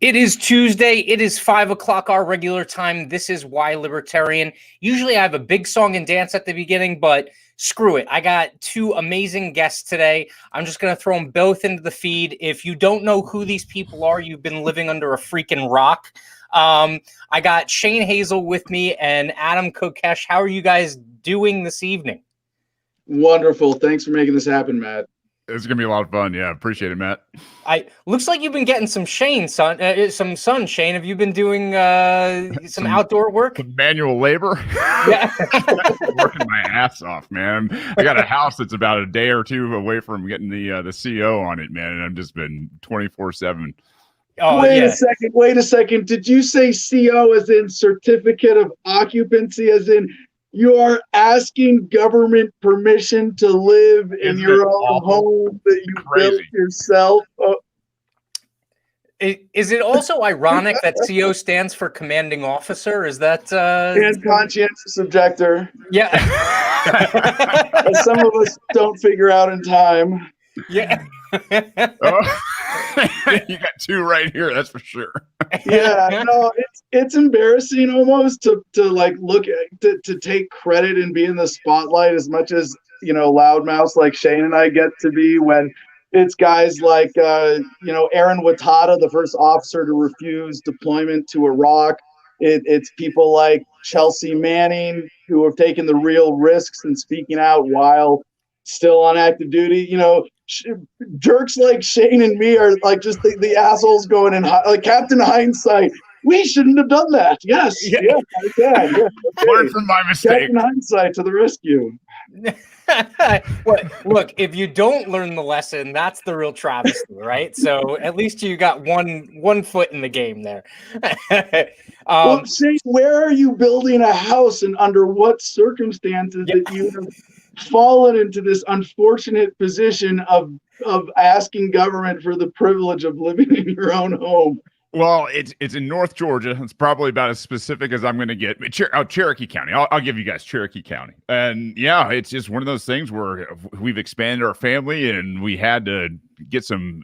It is Tuesday. It is 5 o'clock our regular time. This is Why Libertarian. Usually I have a big song and dance at the beginning, but screw it. I got two amazing guests today. I'm just going to throw them both into the feed. If you don't know who these people are, you've been living under a freaking rock. I got Shane Hazel with me and Adam Kokesh. How are you guys doing this evening? Wonderful. Thanks for making this happen, Matt. It's gonna be a lot of fun. Yeah, appreciate it, Matt. Looks like you've been getting some sun, Shane. Have you been doing some outdoor work? Some manual labor. Yeah, working my ass off, man. I got a house that's about a day or two away from getting the CO on it, man, and I've just been 24/7. Oh, wait a second. Did you say CO as in certificate of occupancy, as in you are asking government permission to live in your own home that you built yourself? Is it also ironic that CO stands for commanding officer? Is that and conscientious objector? Yeah. As some of us don't figure out in time. Yeah. Oh. You got two right here, that's for sure. Yeah, no, it's embarrassing almost to like look at to take credit and be in the spotlight as much as, you know, loudmouths like Shane and I get to be, when it's guys like Aaron Wattada, the first officer to refuse deployment to Iraq. It's people like Chelsea Manning who have taken the real risks and speaking out while still on active duty. You know, jerks like Shane and me are like just the assholes going in like Captain Hindsight. We shouldn't have done that. Yes, yeah, I can. Yeah, okay. Learn from my mistake. Captain Hindsight to the rescue. Look, if you don't learn the lesson, that's the real travesty, right? So at least you got one foot in the game there. Well, Shane, where are you building a house, and under what circumstances that you have fallen into this unfortunate position of asking government for the privilege of living in your own home? Well, it's in North Georgia. It's probably about as specific as I'm going to get. Cherokee County. I'll give you guys Cherokee County. And yeah, it's just one of those things where we've expanded our family and we had to get some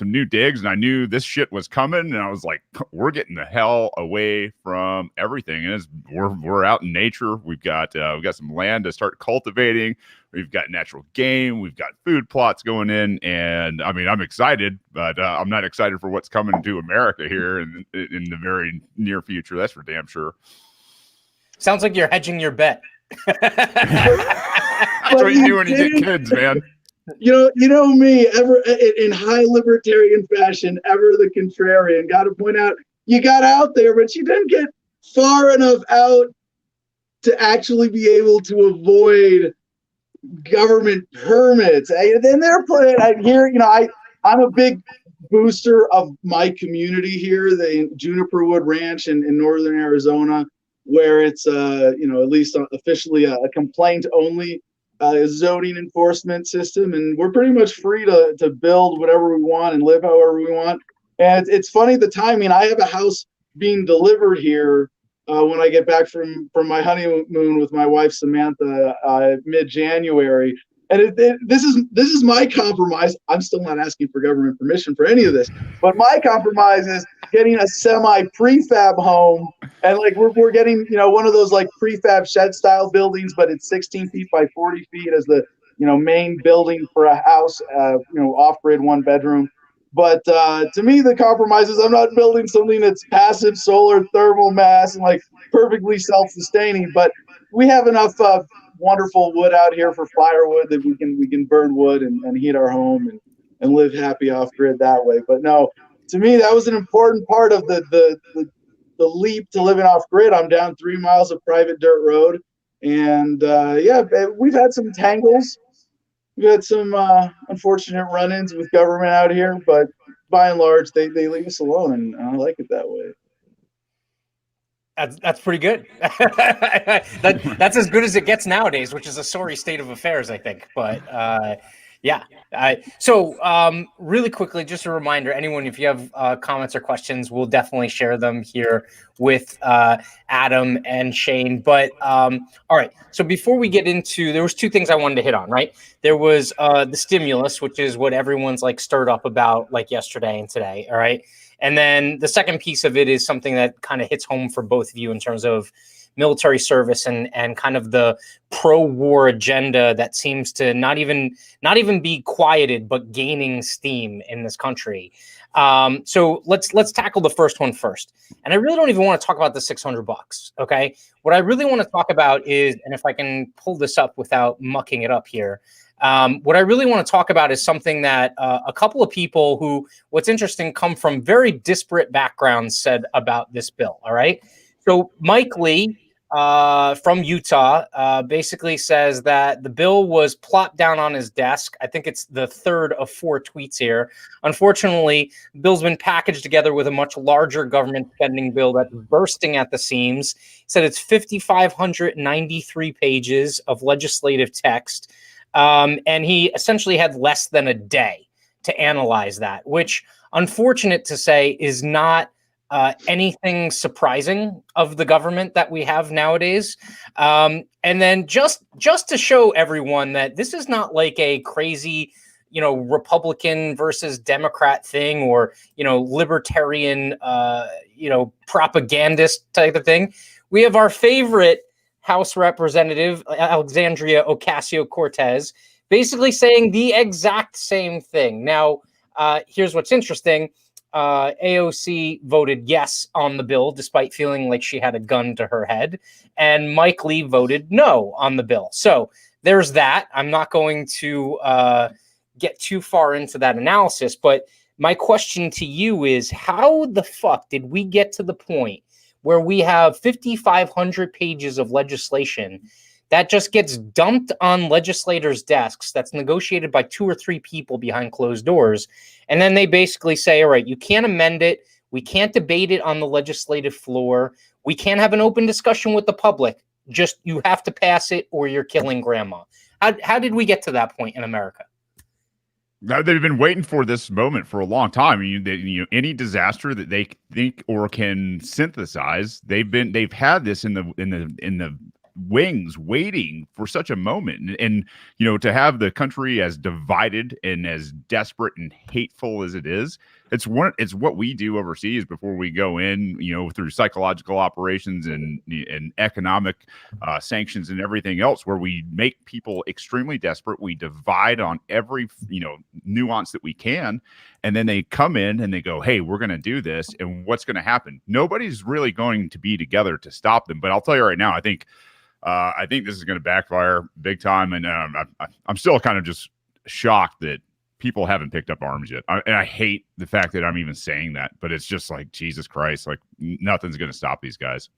new digs. And I knew this shit was coming. And I was like, we're getting the hell away from everything. And we're out in nature. We've got some land to start cultivating. We've got natural game. We've got food plots going in. And I mean, I'm excited, but I'm not excited for what's coming to America here in the very near future. That's for damn sure. Sounds like you're hedging your bet. That's what you do when you get kids, man. You know me, ever in high libertarian fashion, ever the contrarian. Got to point out, you got out there, but you didn't get far enough out to actually be able to avoid government permits. And they're playing here. You know, I'm a big booster of my community here, the Juniper Wood Ranch in northern Arizona, where it's at least officially a complaint only zoning enforcement system, and we're pretty much free to build whatever we want and live however we want. And it's funny the timing. I have a house being delivered here when I get back from my honeymoon with my wife Samantha mid-January. And this is my compromise. I'm still not asking for government permission for any of this, but my compromise is getting a semi prefab home, and like we're getting one of those like prefab shed style buildings, but it's 16 feet by 40 feet as the main building for a house, off grid 1 bedroom. But to me, the compromise is I'm not building something that's passive solar thermal mass and like perfectly self sustaining, but we have enough wonderful wood out here for firewood that we can burn wood and heat our home and live happy off grid that way. But no, to me that was an important part of the leap to living off grid. I'm down 3 miles of private dirt road, and we've had some tangles. We've had some unfortunate run-ins with government out here, but by and large they leave us alone, and I like it that way. That's pretty good. That's as good as it gets nowadays, which is a sorry state of affairs, I think. But so really quickly, just a reminder, anyone, if you have comments or questions, we'll definitely share them here with Adam and Shane. But all right, so before we get into, there was two things I wanted to hit on, right? There was the stimulus, which is what everyone's like stirred up about like yesterday and today, all right? And then the second piece of it is something that kind of hits home for both of you in terms of military service and kind of the pro-war agenda that seems to not even be quieted, but gaining steam in this country. So let's tackle the first one first. And I really don't even want to talk about the $600. Okay. What I really want to talk about is, and if I can pull this up without mucking it up here, what I really want to talk about is something that a couple of people who, what's interesting, come from very disparate backgrounds said about this bill. All right. So Mike Lee from Utah basically says that the bill was plopped down on his desk. I think it's the third of 4 tweets here. Unfortunately, the bill's been packaged together with a much larger government spending bill that's bursting at the seams. He said it's 5,593 pages of legislative text. And he essentially had less than a day to analyze that, which, unfortunate to say, is not anything surprising of the government that we have nowadays. And then just to show everyone that this is not like a crazy, Republican versus Democrat thing, or, libertarian, propagandist type of thing. We have our favorite House Representative Alexandria Ocasio-Cortez basically saying the exact same thing. Now, here's what's interesting. AOC voted yes on the bill, despite feeling like she had a gun to her head. And Mike Lee voted no on the bill. So there's that. I'm not going to get too far into that analysis. But my question to you is, how the fuck did we get to the point where we have 5,500 pages of legislation that just gets dumped on legislators' desks, that's negotiated by 2 or 3 people behind closed doors, and then they basically say, all right, you can't amend it, we can't debate it on the legislative floor, we can't have an open discussion with the public, just you have to pass it or you're killing grandma. How did we get to that point in America? Now, they've been waiting for this moment for a long time. Any disaster that they think or can synthesize, they've had this in the wings, waiting for such a moment. And to have the country as divided and as desperate and hateful as it is, it's what we do overseas before we go in, through psychological operations and economic sanctions and everything else, where we make people extremely desperate. We divide on every nuance that we can, and then they come in and they go, hey, we're going to do this, and what's going to happen? Nobody's really going to be together to stop them. But I'll tell you right now, I think this is going to backfire big time, and I'm still kind of just shocked that people haven't picked up arms yet. And I hate the fact that I'm even saying that, but it's just like, Jesus Christ, like nothing's going to stop these guys.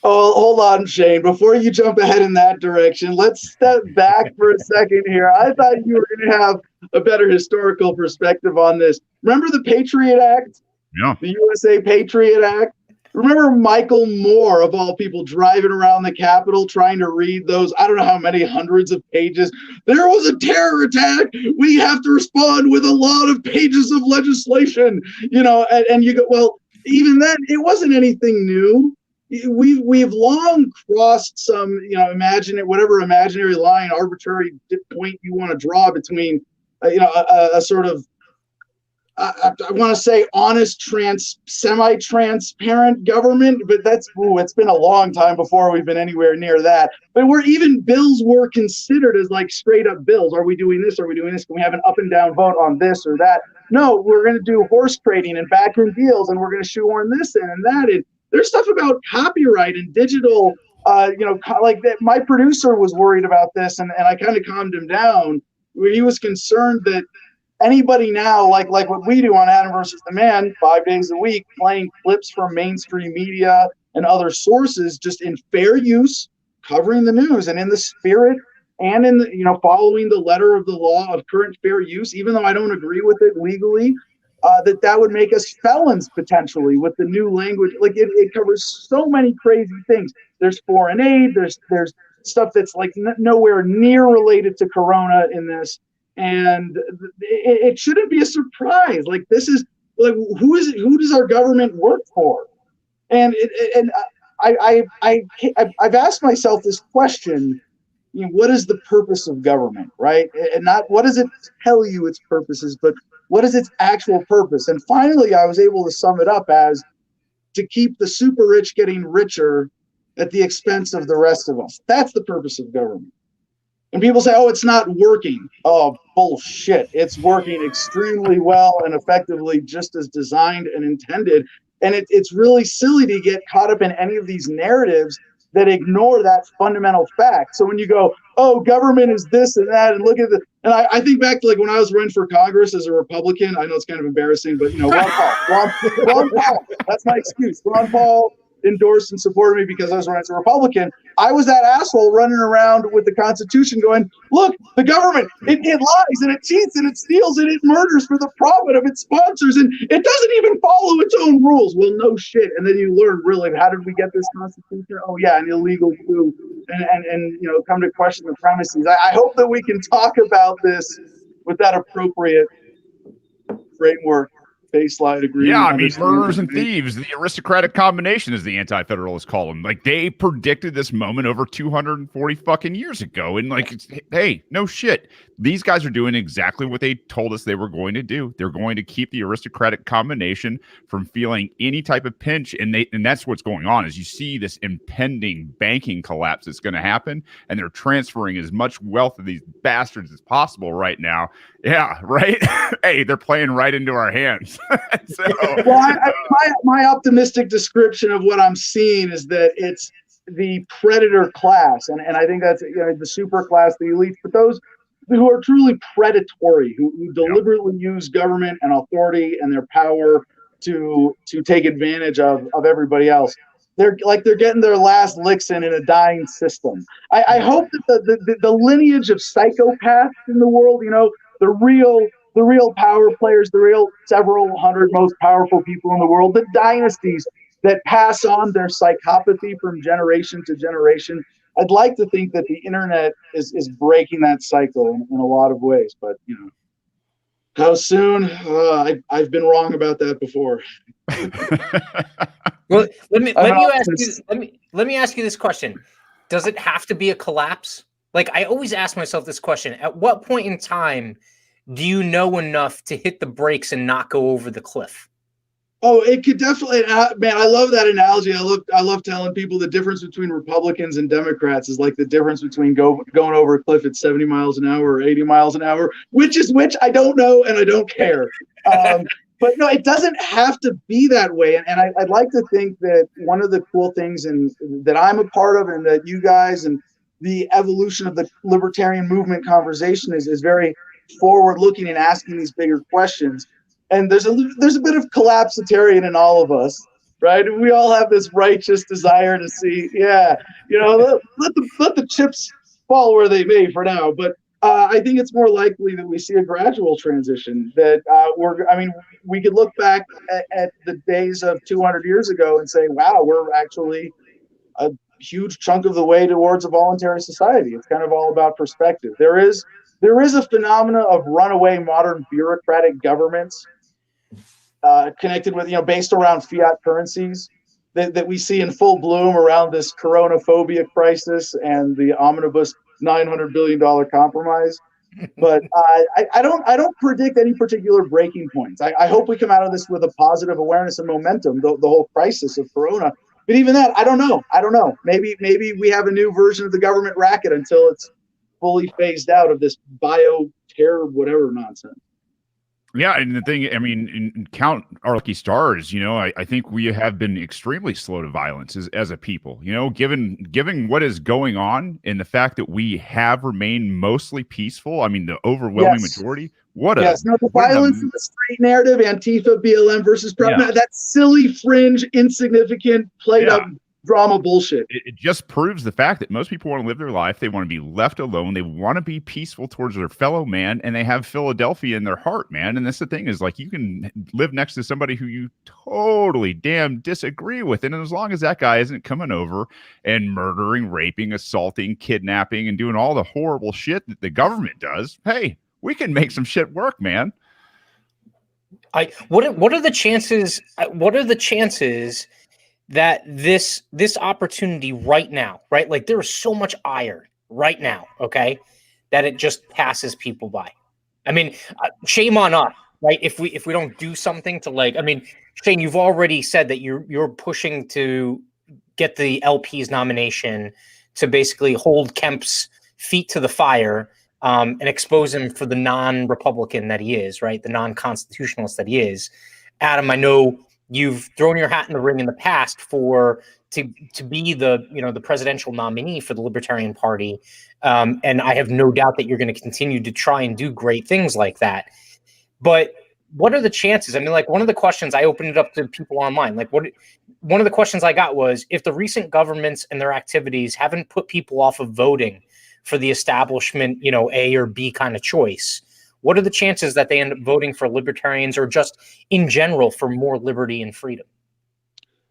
Oh, hold on, Shane. Before you jump ahead in that direction, let's step back for a second here. I thought you were going to have a better historical perspective on this. Remember the Patriot Act? Yeah. The USA Patriot Act? Remember Michael Moore, of all people, driving around the Capitol trying to read those, I don't know how many hundreds of pages. There was a terror attack. We have to respond with a lot of pages of legislation, and you go, well, even then, it wasn't anything new. We've long crossed some, whatever imaginary line, arbitrary point you want to draw between, a sort of, I want to say honest, semi-transparent government, but it's been a long time before we've been anywhere near that. But where even bills were considered as like straight up bills. Are we doing this? Are we doing this? Can we have an up and down vote on this or that? No, we're going to do horse trading and backroom deals, and we're going to shoehorn this in and that in. There's stuff about copyright and digital, like that. My producer was worried about this, and I kind of calmed him down, where he was concerned that anybody now, like what we do on Adam versus the Man, 5 days a week, playing clips from mainstream media and other sources, just in fair use, covering the news and in the spirit and in the, following the letter of the law of current fair use, even though I don't agree with it legally, that would make us felons potentially with the new language. Like it covers so many crazy things. There's foreign aid. There's stuff that's like nowhere near related to Corona in this. And it shouldn't be a surprise. Like this is like who does our government work for? And I've asked myself this question what is the purpose of government, right? And not what does it tell you its purposes, but what is its actual purpose? And finally, I was able to sum it up as to keep the super rich getting richer at the expense of the rest of us. That's the purpose of government. And people say, oh, it's not working. Oh, bullshit. It's working extremely well and effectively, just as designed and intended. And it's really silly to get caught up in any of these narratives that ignore that fundamental fact. So when you go, oh, government is this and that, and look at the, and I think back to like when I was running for Congress as a Republican. I know it's kind of embarrassing, but Ron Paul, that's my excuse. Ron Paul endorsed and supported me because I was running as a Republican. I was that asshole running around with the Constitution going, look, the government, it lies and it cheats and it steals and it murders for the profit of its sponsors, and it doesn't even follow its own rules. Well, no shit. And then you learn, really, how did we get this Constitution? Oh yeah, an illegal coup, and come to question the premises. I hope that we can talk about this with that appropriate framework. Baseline agreement. Yeah, I mean, murderers and thieves, the aristocratic combination, as the anti-federalists call them. Like, they predicted this moment over 240 fucking years ago. And like, hey, no shit. These guys are doing exactly what they told us they were going to do. They're going to keep the aristocratic combination from feeling any type of pinch. And that's what's going on, is you see this impending banking collapse that's going to happen. And they're transferring as much wealth of these bastards as possible right now. Yeah, right. Hey, they're playing right into our hands. So, well, my optimistic description of what I'm seeing is that it's the predator class, and I think that's the super class, the elites, but those who are truly predatory, who deliberately use government and authority and their power to take advantage of everybody else. They're getting their last licks in a dying system. I hope that the lineage of psychopaths in the world, the real power players, the real several hundred most powerful people in the world, the dynasties that pass on their psychopathy from generation to generation. I'd like to think that the internet is breaking that cycle in a lot of ways, but how soon? I've been wrong about that before. Well, let me ask you this question: does it have to be a collapse? Like, I always ask myself this question: at what point in time do you know enough to hit the brakes and not go over the cliff? Oh, it could definitely, man. I love that analogy. I love telling people the difference between Republicans and Democrats is like the difference between going over a cliff at 70 miles an hour or 80 miles an hour. Which is which? I don't know, and I don't care. But no, it doesn't have to be that way. And I'd like to think that one of the cool things that I'm a part of, and that you guys and the evolution of the libertarian movement conversation is very forward-looking and asking these bigger questions. And there's a bit of collapsitarian in all of us, right? We all have this righteous desire to see, let the chips fall where they may for now. But I think it's more likely that we see a gradual transition. That we could look back at the days of 200 years ago and say, wow, we're actually a huge chunk of the way towards a voluntary society. It's kind of all about perspective. There is a phenomena of runaway modern bureaucratic governments connected with, based around fiat currencies that we see in full bloom around this coronaphobia crisis and the omnibus $900 billion compromise. But I don't predict any particular breaking points. I hope we come out of this with a positive awareness and momentum, the whole crisis of corona. But even that, I don't know. Maybe we have a new version of the government racket until it's fully phased out of this bio-terror whatever nonsense. Yeah, and the thing, I mean, in count our lucky stars, I think we have been extremely slow to violence as a people, given what is going on and the fact that we have remained mostly peaceful. I mean, the overwhelming majority. The violence in the street narrative, Antifa, BLM versus that silly, fringe, insignificant, played up drama bullshit. It just proves the fact that most people want to live their life. They want to be left alone. They want to be peaceful towards their fellow man, and they have Philadelphia in their heart, man. And that's the thing, is like, you can live next to somebody who you totally damn disagree with, and as long as that guy isn't coming over and murdering, raping, assaulting, kidnapping, and doing all the horrible shit that the government does, hey, we can make some shit work, man. What are the chances? What are the chances that this opportunity right now, right? Like, there is so much ire right now, okay, that it just passes people by. I mean, shame on us, right? If we don't do something to, like, I mean, Shane, you've already said that you're pushing to get the LP's nomination to basically hold Kemp's feet to the fire, and expose him for the non-Republican that he is, right? The non-constitutionalist that he is. Adam, I know you've thrown your hat in the ring in the past for to be the the presidential nominee for the Libertarian Party, and I have no doubt that you're going to continue to try and do great things like that. But what are the chances? I mean, like, one of the questions I opened it up to people online, like, one of the questions I got was, if the recent governments and their activities haven't put people off of voting for the establishment, A or B kind of choice, what are the chances that they end up voting for libertarians, or just in general for more liberty and freedom?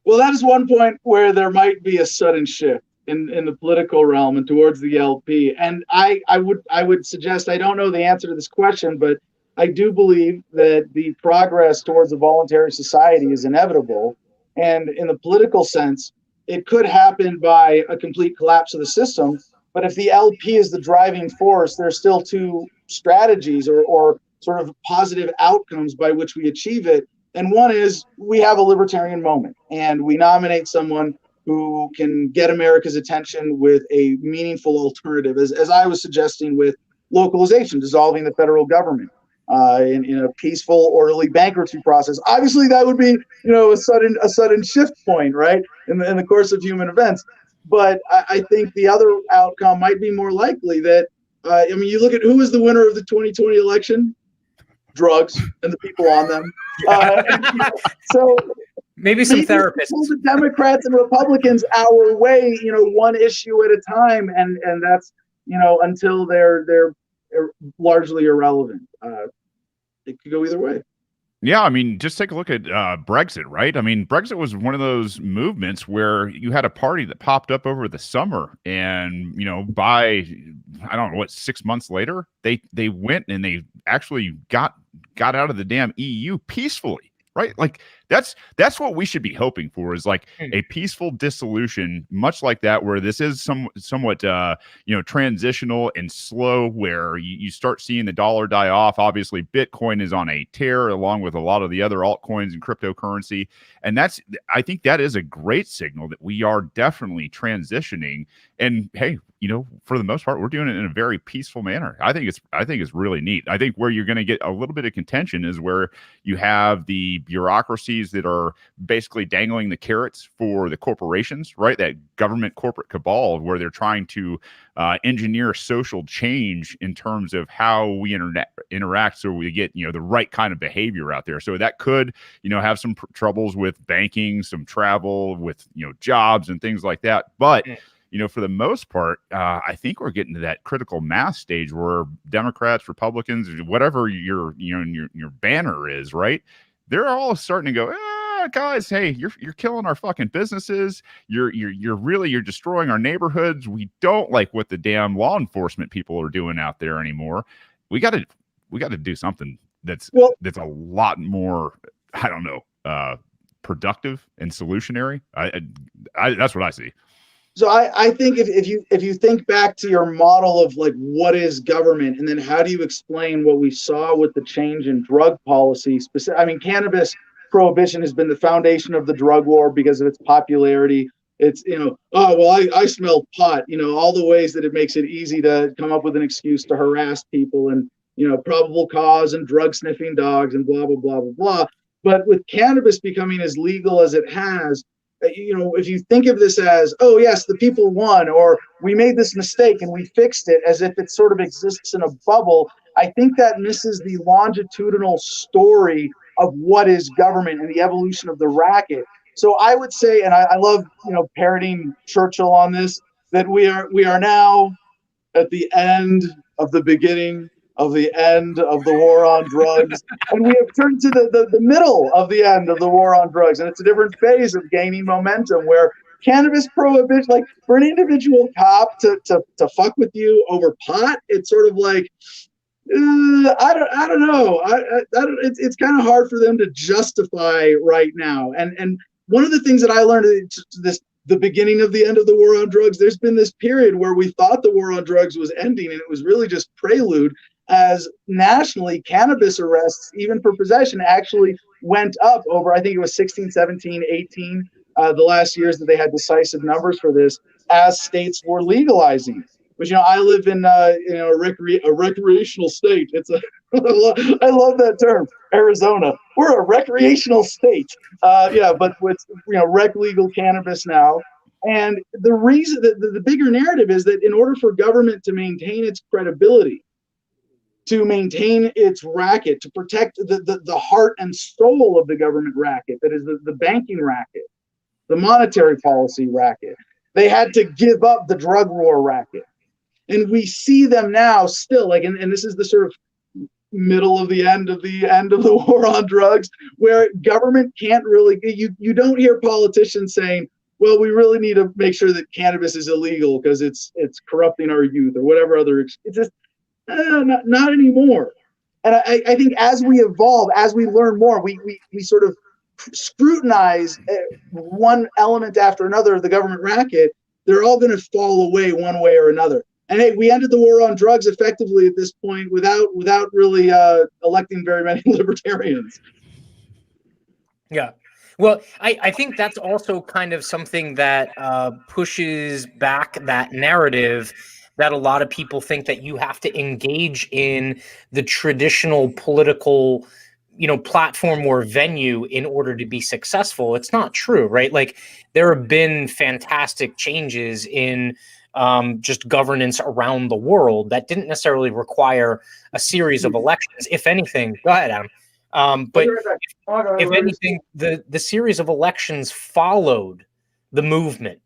Well, that is one point where there might be a sudden shift in the political realm and towards the LP. And I would suggest, I don't know the answer to this question, but I do believe that the progress towards a voluntary society is inevitable. And in the political sense, it could happen by a complete collapse of the system. But if the LP is the driving force, there's still two strategies or sort of positive outcomes by which we achieve it. And one is, we have a libertarian moment and we nominate someone who can get America's attention with a meaningful alternative, as I was suggesting with localization, dissolving the federal government in a peaceful, orderly bankruptcy process. Obviously, that would be a sudden shift point, right, in the course of human events. But I think the other outcome might be more likely that, I mean, you look at who was the winner of the 2020 election: drugs and the people on them. So maybe some therapists. The Democrats and Republicans our way, one issue at a time, and that's until they're largely irrelevant. It could go either way. Yeah, I mean, just take a look at Brexit, right? I mean, Brexit was one of those movements where you had a party that popped up over the summer, and by I don't know what 6 months later, they went and they actually got out of the damn EU peacefully, right? Like that's what we should be hoping for, is like a peaceful dissolution, much like that, where this is somewhat transitional and slow, where you start seeing the dollar die off. Obviously, Bitcoin is on a tear, along with a lot of the other altcoins and cryptocurrency, and I think that is a great signal that we are definitely transitioning. And hey, for the most part, we're doing it in a very peaceful manner. I think it's really neat. I think where you're going to get a little bit of contention is where you have the bureaucracies that are basically dangling the carrots for the corporations, right? That government corporate cabal, where they're trying to engineer social change in terms of how we interact, so we get the right kind of behavior out there. So that could have some troubles with banking, some travel, with jobs and things like that. But for the most part, I think we're getting to that critical mass stage where Democrats, Republicans, whatever your banner is, right? They're all starting to go, guys, hey, you're killing our fucking businesses. You're destroying our neighborhoods. We don't like what the damn law enforcement people are doing out there anymore. We got to do something that's a lot more, I don't know, productive and solutionary. I that's what I see. So I think if you think back to your model of like what is government, and then how do you explain what we saw with the change in drug policy? I mean, cannabis prohibition has been the foundation of the drug war because of its popularity. It's I smell pot. All the ways that it makes it easy to come up with an excuse to harass people, and probable cause and drug sniffing dogs and blah blah blah blah blah. But with cannabis becoming as legal as it has, if you think of this as, oh yes, the people won, or we made this mistake and we fixed it, as if it sort of exists in a bubble, I think that misses the longitudinal story of what is government and the evolution of the racket. So I would say, and I love parroting Churchill on this, that we are now at the end of the beginning of the end of the war on drugs, and we have turned to the middle of the end of the war on drugs, and it's a different phase of gaining momentum where cannabis prohibition, like for an individual cop to fuck with you over pot, it's sort of like, I don't know, it's kind of hard for them to justify right now. And one of the things that I learned, this the beginning of the end of the war on drugs. There's been this period where we thought the war on drugs was ending, and it was really just prelude, as nationally cannabis arrests, even for possession, actually went up over, I think it was 16, 17, 18, the last years that they had decisive numbers for this, as states were legalizing. But, I live in, a recreational state. It's a, I love that term, Arizona. We're a recreational state. But with, rec legal cannabis now. And the reason that the bigger narrative is that in order for government to maintain its credibility, to maintain its racket, to protect the heart and soul of the government racket, that is the banking racket, the monetary policy racket, they had to give up the drug war racket. And we see them now still, like, and this is the sort of middle of the end of the war on drugs, where government can't really, you don't hear politicians saying, well, we really need to make sure that cannabis is illegal because it's corrupting our youth or whatever other, it's just not anymore. And I think as we evolve, as we learn more, we sort of scrutinize one element after another of the government racket. They're all going to fall away one way or another. And hey, we ended the war on drugs effectively at this point without really electing very many libertarians. Yeah. Well, I think that's also kind of something that pushes back that narrative that a lot of people think that you have to engage in the traditional political, platform or venue in order to be successful. It's not true, right? Like, there have been fantastic changes in just governance around the world that didn't necessarily require a series of elections. If anything, go ahead, Adam. But if anything, the series of elections followed the movement,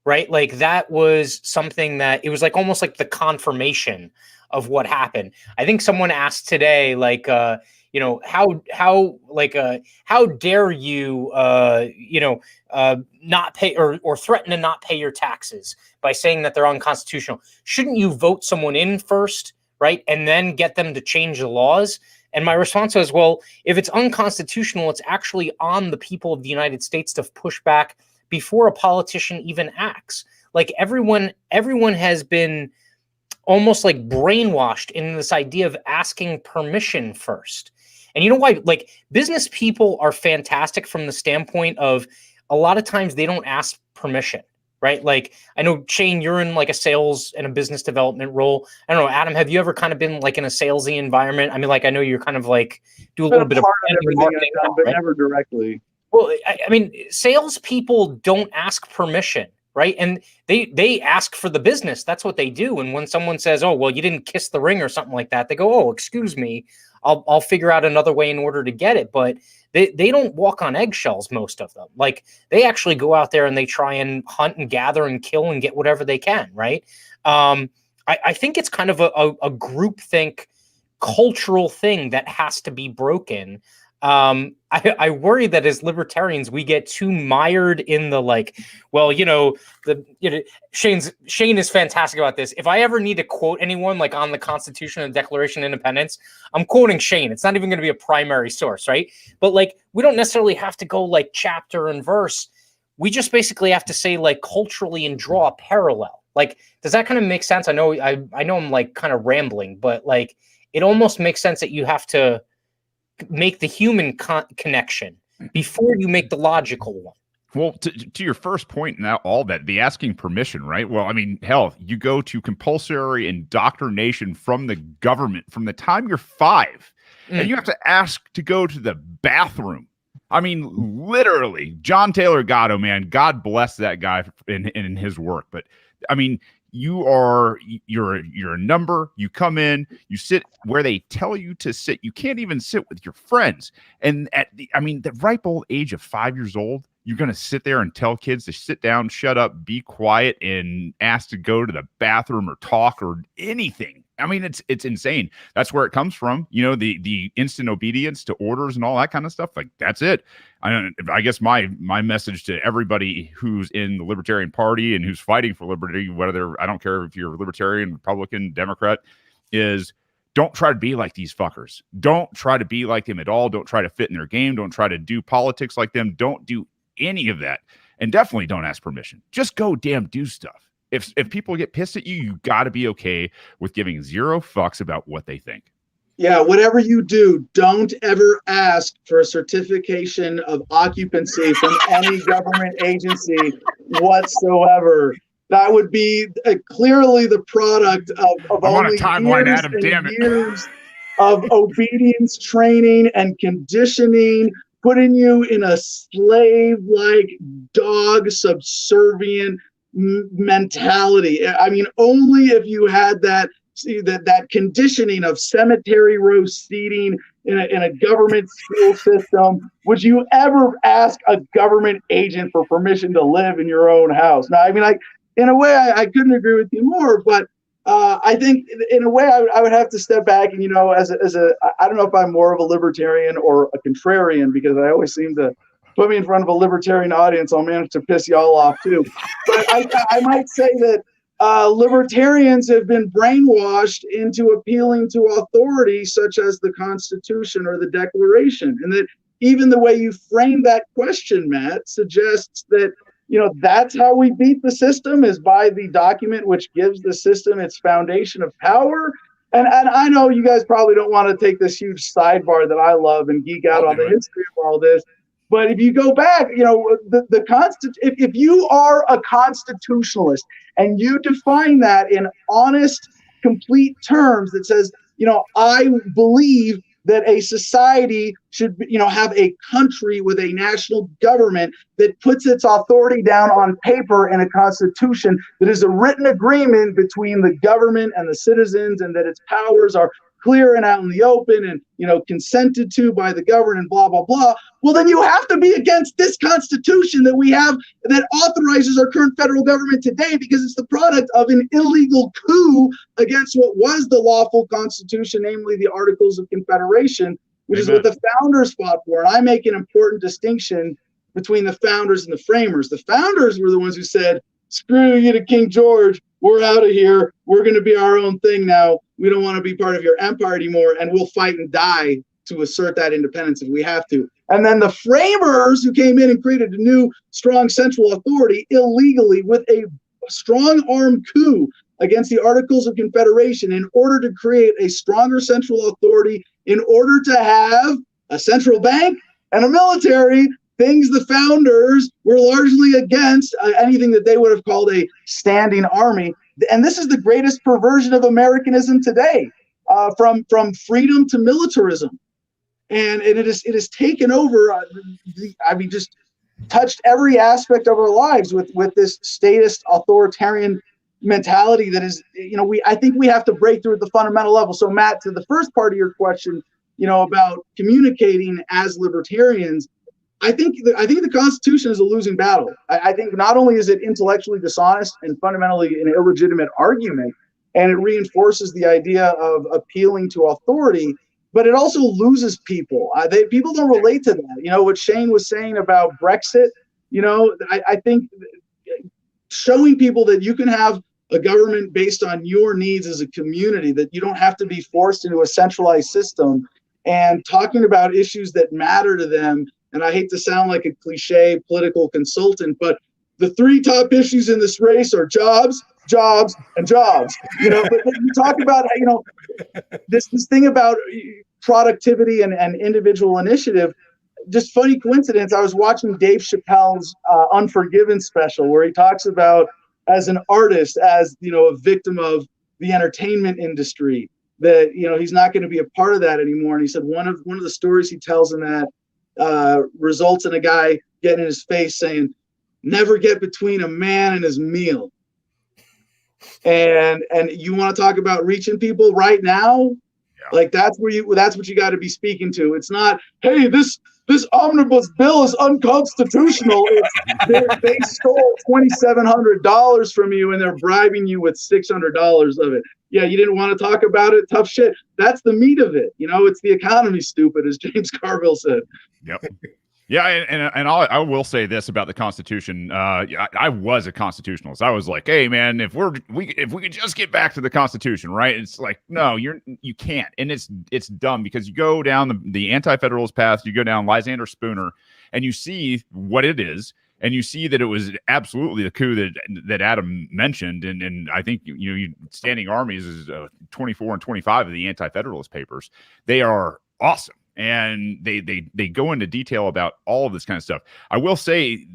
right? Like, that was something that it was like almost like the confirmation of what happened. I think someone asked today, like, how dare you, not pay or threaten to not pay your taxes by saying that they're unconstitutional? Shouldn't you vote someone in first, right, and then get them to change the laws? And my response was, well, if it's unconstitutional, it's actually on the people of the United States to push back before a politician even acts. Like, everyone has been almost like brainwashed in this idea of asking permission first. And you know why? Like, business people are fantastic from the standpoint of a lot of times they don't ask permission, right? Like, I know, Shane, you're in like a sales and a business development role. I don't know, Adam, have you ever kind of been like in a salesy environment? I mean, like, I know you're kind of like do a little bit of marketing, but right? Never directly. Well, I mean, salespeople don't ask permission, right? And they ask for the business. That's what they do. And when someone says, "Oh, well, you didn't kiss the ring" or something like that, they go, "Oh, excuse me, I'll figure out another way in order to get it." But they don't walk on eggshells, most of them. Like, they actually go out there and they try and hunt and gather and kill and get whatever they can, right? I think it's kind of a groupthink cultural thing that has to be broken. I worry that as libertarians we get too mired in the like, well, Shane is fantastic about this. If I ever need to quote anyone like on the Constitution and Declaration of Independence, I'm quoting Shane. It's not even going to be a primary source, right? But like, we don't necessarily have to go like chapter and verse. We just basically have to say like culturally and draw a parallel. Like, does that kind of make sense? I know I'm like kind of rambling, but like, it almost makes sense that you have to make the human connection before you make the logical one. Well, to your first point, now all that, the asking permission, right? Well, I mean, hell, you go to compulsory indoctrination from the government from the time you're 5, and you have to ask to go to the bathroom. I mean, literally, John Taylor Gatto, man, God bless that guy in his work. But I mean, you're a number. You come in, you sit where they tell you to sit. You can't even sit with your friends. And the ripe old age of 5 years old, you're going to sit there and tell kids to sit down, shut up, be quiet, and ask to go to the bathroom or talk or anything. I mean, it's insane. That's where it comes from. The instant obedience to orders and all that kind of stuff. Like, that's it. I guess my message to everybody who's in the Libertarian Party and who's fighting for liberty, whether I don't care if you're Libertarian, Republican, Democrat, is don't try to be like these fuckers. Don't try to be like them at all. Don't try to fit in their game. Don't try to do politics like them. Don't do any of that. and definitely don't ask permission. Just go damn do stuff. If people get pissed at you, you got to be okay with giving zero fucks about what they think. Yeah, whatever you do, don't ever ask for a certification of occupancy from any government agency whatsoever. That would be clearly the product of I'm on a only timeline, years Adam. and Damn it. years of obedience training and conditioning, putting you in a slave-like, dog subservient mentality. I mean, only if you had that conditioning of cemetery row seating in a government school system would you ever ask a government agent for permission to live in your own house. Now, I mean, in a way, I couldn't agree with you more, but I think in a way I would have to step back and, as a I don't know if I'm more of a libertarian or a contrarian, because I always seem to put me in front of a libertarian audience, I'll manage to piss y'all off too. But I might say that libertarians have been brainwashed into appealing to authority such as the Constitution or the Declaration. And that even the way you frame that question, Matt, suggests that, that's how we beat the system, is by the document which gives the system its foundation of power. And I know you guys probably don't want to take this huge sidebar that I love and geek out on the history of all this. But if you go back, if you are a constitutionalist and you define that in honest, complete terms that says, I believe that a society should, have a country with a national government that puts its authority down on paper in a constitution that is a written agreement between the government and the citizens, and that its powers are clear and out in the open and, consented to by the government and blah, blah, blah. Well, then you have to be against this Constitution that we have that authorizes our current federal government today, because it's the product of an illegal coup against what was the lawful Constitution, namely the Articles of Confederation, which is what the founders fought for. And I make an important distinction between the founders and the framers. The founders were the ones who said, screw you to King George. We're out of here. We're going to be our own thing now. We don't want to be part of your empire anymore. And we'll fight and die to assert that independence if we have to. And then the framers who came in and created a new strong central authority illegally with a strong armed coup against the Articles of Confederation in order to create a stronger central authority, in order to have a central bank and a military, things the founders were largely against, anything that they would have called a standing army. And this is the greatest perversion of Americanism today, from freedom to militarism. And it is taken over, just touched every aspect of our lives with this statist authoritarian mentality that is, I think we have to break through at the fundamental level. So Matt, to the first part of your question, about communicating as libertarians, I think the Constitution is a losing battle. I think not only is it intellectually dishonest and fundamentally an illegitimate argument, and it reinforces the idea of appealing to authority, but it also loses people. People don't relate to that. What Shane was saying about Brexit, I think showing people that you can have a government based on your needs as a community, that you don't have to be forced into a centralized system, and talking about issues that matter to them. And I hate to sound like a cliche political consultant, but the three top issues in this race are jobs, jobs, and jobs. But you talk about, this thing about productivity and individual initiative. Just funny coincidence, I was watching Dave Chappelle's Unforgiven special, where he talks about, as an artist, as a victim of the entertainment industry, that he's not going to be a part of that anymore. And he said one of the stories he tells in that results in a guy getting in his face saying, "Never get between a man and his meal." And you want to talk about reaching people right now? Yeah. Like that's what you got to be speaking to. It's not, hey, this omnibus bill is unconstitutional. They stole $2,700 from you and they're bribing you with $600 of it. Yeah, you didn't want to talk about it. Tough shit. That's the meat of it. It's the economy, stupid, as James Carville said. Yep. Yeah, and I will say this about the Constitution. I was a constitutionalist. I was like, hey, man, if we could just get back to the Constitution, right? It's like, no, you can't, and it's dumb, because you go down the anti-federalist path, you go down Lysander Spooner, and you see what it is, And you see that it was absolutely the coup that Adam mentioned. And I think, Standing Armies is 24 and 25 of the Anti-Federalist Papers. They are awesome. And they go into detail about all of this kind of stuff. I will say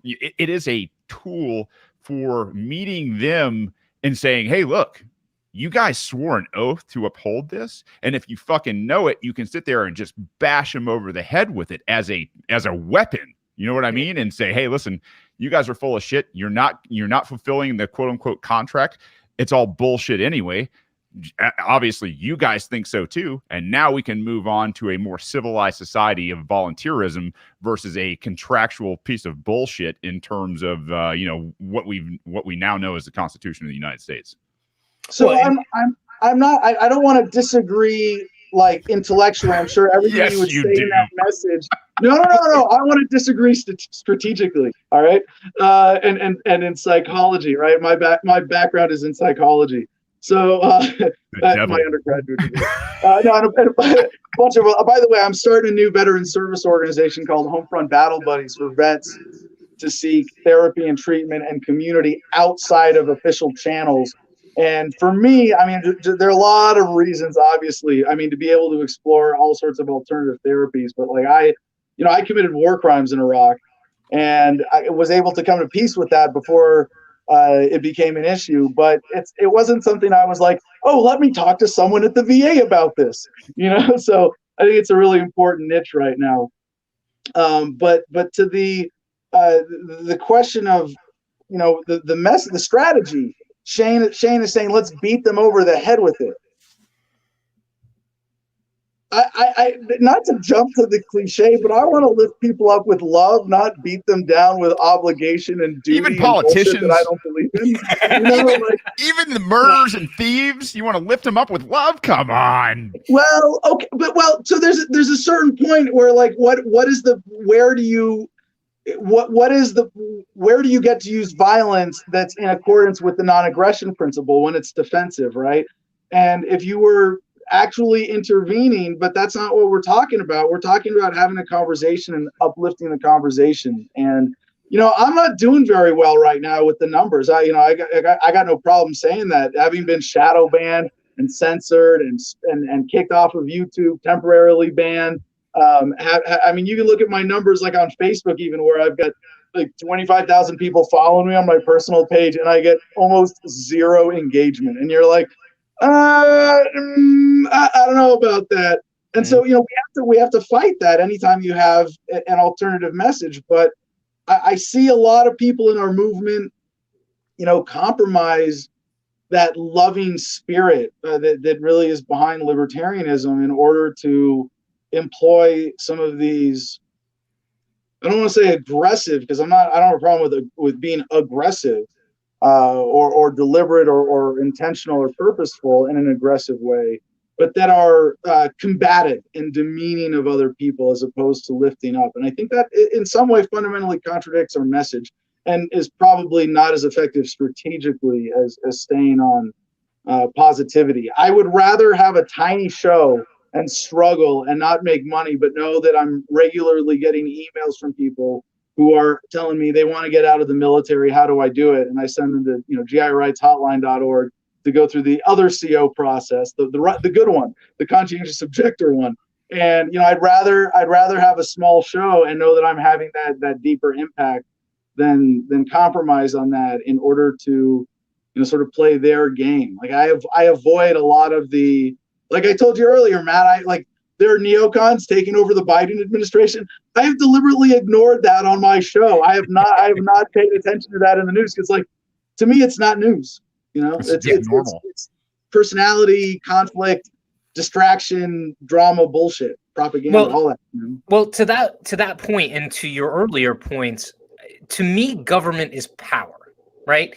it is a tool for meeting them and saying, hey, look, you guys swore an oath to uphold this. And if you fucking know it, you can sit there and just bash them over the head with it as a weapon. You know what I mean? And say, hey, listen, you guys are full of shit. You're not fulfilling the quote unquote contract. It's all bullshit anyway. Obviously, you guys think so too. And now we can move on to a more civilized society of volunteerism versus a contractual piece of bullshit in terms of what we now know as the Constitution of the United States. So I'm not. I don't want to disagree like intellectually. I'm sure everybody would say in that message. No. I want to disagree strategically. All right, and in psychology, right? My background is in psychology. So that's my undergraduate degree. By the way, I'm starting a new veteran service organization called Homefront Battle Buddies for vets to seek therapy and treatment and community outside of official channels. And for me, I mean, there are a lot of reasons, obviously, I mean, to be able to explore all sorts of alternative therapies. But like I committed war crimes in Iraq, and I was able to come to peace with that before it became an issue. But it wasn't something I was like, oh, let me talk to someone at the VA about this, So I think it's a really important niche right now. But to the question of, the strategy, Shane is saying, let's beat them over the head with it. I not to jump to the cliche, but I want to lift people up with love, not beat them down with obligation and duty. Even politicians that I don't believe in. Even the murderers and thieves, you want to lift them up with love? Come on. Well, okay, so there's a certain point where like where do you get to use violence that's in accordance with the non-aggression principle when it's defensive, right? And if you were actually intervening, but that's not what we're talking about. We're talking about having a conversation and uplifting the conversation. And I'm not doing very well right now with the numbers. I got no problem saying that, having been shadow banned and censored and kicked off of YouTube, temporarily banned. I mean, you can look at my numbers like on Facebook, even, where I've got like 25,000 people following me on my personal page, and I get almost zero engagement. And you're like, I don't know about that. And so, we have to fight that anytime you have an alternative message. But I see a lot of people in our movement, compromise that loving spirit that really is behind libertarianism in order to employ some of these, I don't want to say aggressive, because I don't have a problem with being aggressive, or deliberate or intentional or purposeful in an aggressive way, but that are combative and demeaning of other people as opposed to lifting up. And I think that in some way fundamentally contradicts our message and is probably not as effective strategically as staying on positivity. I would rather have a tiny show and struggle and not make money, but know that I'm regularly getting emails from people who are telling me they want to get out of the military. How do I do it? And I send them to GIRightshotline.org to go through the other CO process, the good one, the conscientious objector one. And I'd rather have a small show and know that I'm having that deeper impact than compromise on that in order to sort of play their game. Like I avoid a lot of the, like I told you earlier, Matt, there are neocons taking over the Biden administration. I have deliberately ignored that on my show. I have not paid attention to that in the news, because to me, it's not news. It's personality, conflict, distraction, drama, bullshit, propaganda, all that. Well, to that point, and to your earlier points, to me, government is power, right?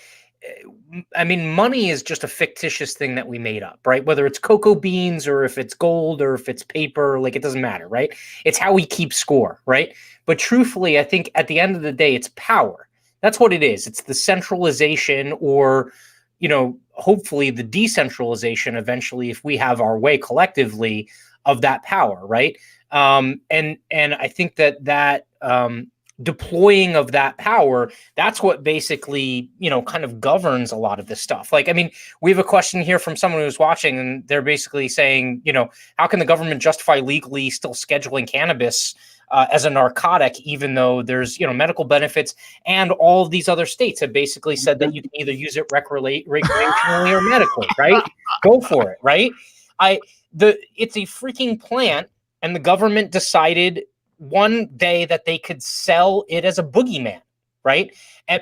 I mean, money is just a fictitious thing that we made up, right? Whether it's cocoa beans or if it's gold or if it's paper, it doesn't matter, right? It's how we keep score, right? But truthfully, I think at the end of the day, it's power. That's what it is. It's the centralization, or, hopefully the decentralization eventually, if we have our way collectively, of that power, right? And I think that deploying of that power, that's what basically, kind of governs a lot of this stuff. Like, I mean, we have a question here from someone who's watching, and they're basically saying, how can the government justify legally still scheduling cannabis as a narcotic, even though there's, medical benefits, and all of these other states have basically said that you can either use it recreationally or medically, right? Go for it, right? It's a freaking plant, and the government decided one day that they could sell it as a boogeyman, right?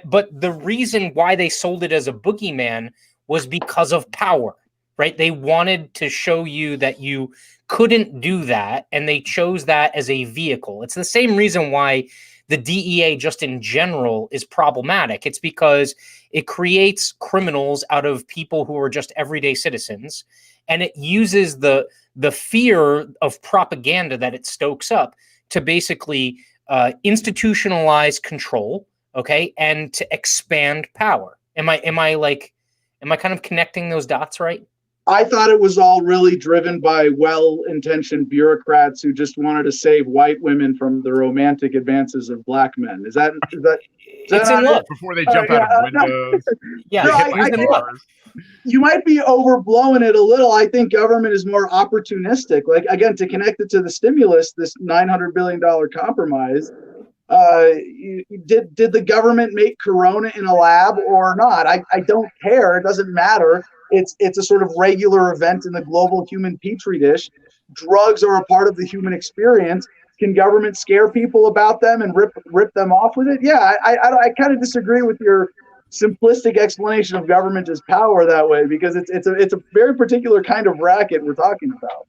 But the reason why they sold it as a boogeyman was because of power, right? They wanted to show you that you couldn't do that, and they chose that as a vehicle. It's the same reason why the DEA just in general is problematic. It's because it creates criminals out of people who are just everyday citizens, and it uses the fear of propaganda that it stokes up to basically institutionalize control, okay, and to expand power. Am I kind of connecting those dots right? I thought it was all really driven by well-intentioned bureaucrats who just wanted to save white women from the romantic advances of black men. Is that it's in love before they jump out of windows? You might be overblowing it a little. I think government is more opportunistic. Like, again, to connect it to the stimulus, this $900 billion compromise, did the government make Corona in a lab or not? I don't care. It doesn't matter. It's a sort of regular event in the global human petri dish. Drugs are a part of the human experience. Can government scare people about them and rip them off with it? Yeah, I kind of disagree with your simplistic explanation of government as power that way, because it's a very particular kind of racket we're talking about.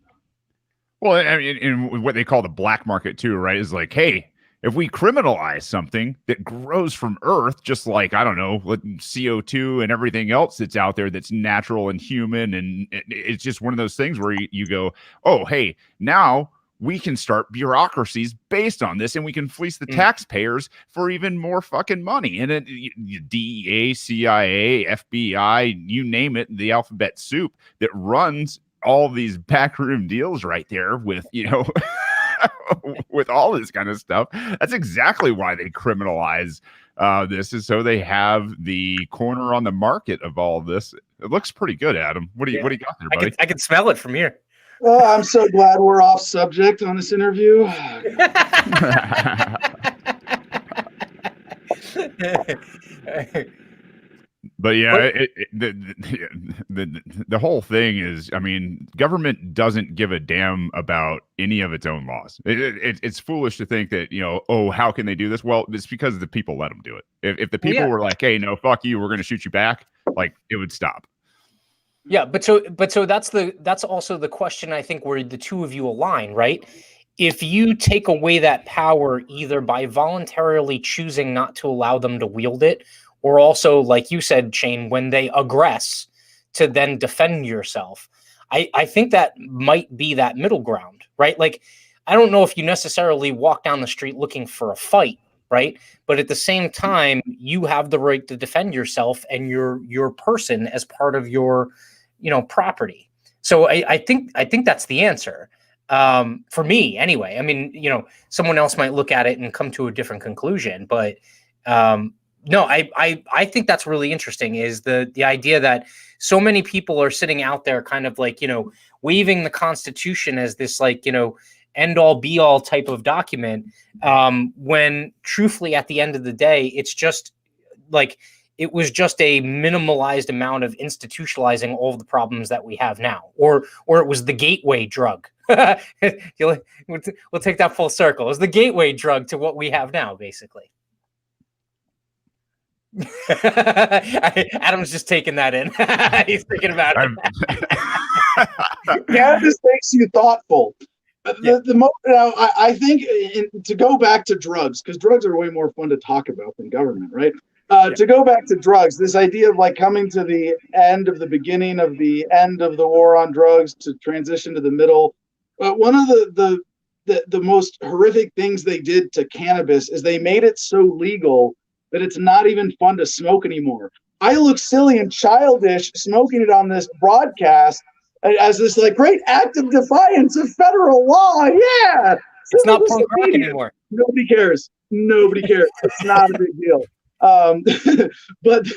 Well, I mean, in what they call the black market too, right? Is like, hey, if we criminalize something that grows from Earth, just like, I don't know, CO2 and everything else that's out there that's natural and human, and it's just one of those things where you go, oh, hey, now we can start bureaucracies based on this, and we can fleece the taxpayers for even more fucking money. And it, DEA, CIA, FBI, you name it, the alphabet soup that runs all these backroom deals right there with, with all this kind of stuff. That's exactly why they criminalize this, is so they have the corner on the market of all this. It looks pretty good, Adam. What do you got there, buddy? I can smell it from here. Oh, I'm so glad we're off subject on this interview. But yeah, the whole thing is, I mean, government doesn't give a damn about any of its own laws. It's foolish to think that, oh, how can they do this? Well, it's because the people let them do it. If the people were like, hey, no, fuck you, we're going to shoot you back, like, it would stop. Yeah, but so that's also the question, I think, where the two of you align, right? If you take away that power either by voluntarily choosing not to allow them to wield it, or also, like you said, Shane, when they aggress to then defend yourself, I think that might be that middle ground, right? Like, I don't know if you necessarily walk down the street looking for a fight, right? But at the same time, you have the right to defend yourself and your person as part of your property. So I think that's the answer. For me anyway. I mean, someone else might look at it and come to a different conclusion, but no, I think that's really interesting, is the idea that so many people are sitting out there kind of like, waving the Constitution as this, like, end all be all type of document, when truthfully at the end of the day, it's just like, it was just a minimalized amount of institutionalizing all of the problems that we have now, or it was the gateway drug. We'll take that full circle. It was the gateway drug to what we have now, basically. Adam's just taking that in. He's thinking about it. Yeah, this makes you thoughtful. I think to go back to drugs, because drugs are way more fun to talk about than government, right? To go back to drugs, this idea of like coming to the end of the beginning of the end of the war on drugs to transition to the middle. One of the most horrific things they did to cannabis is they made it so legal that it's not even fun to smoke anymore. I look silly and childish smoking it on this broadcast as this like great act of defiance of federal law. Yeah, it's not punk rock anymore. Nobody cares. Nobody cares. It's not a big deal. But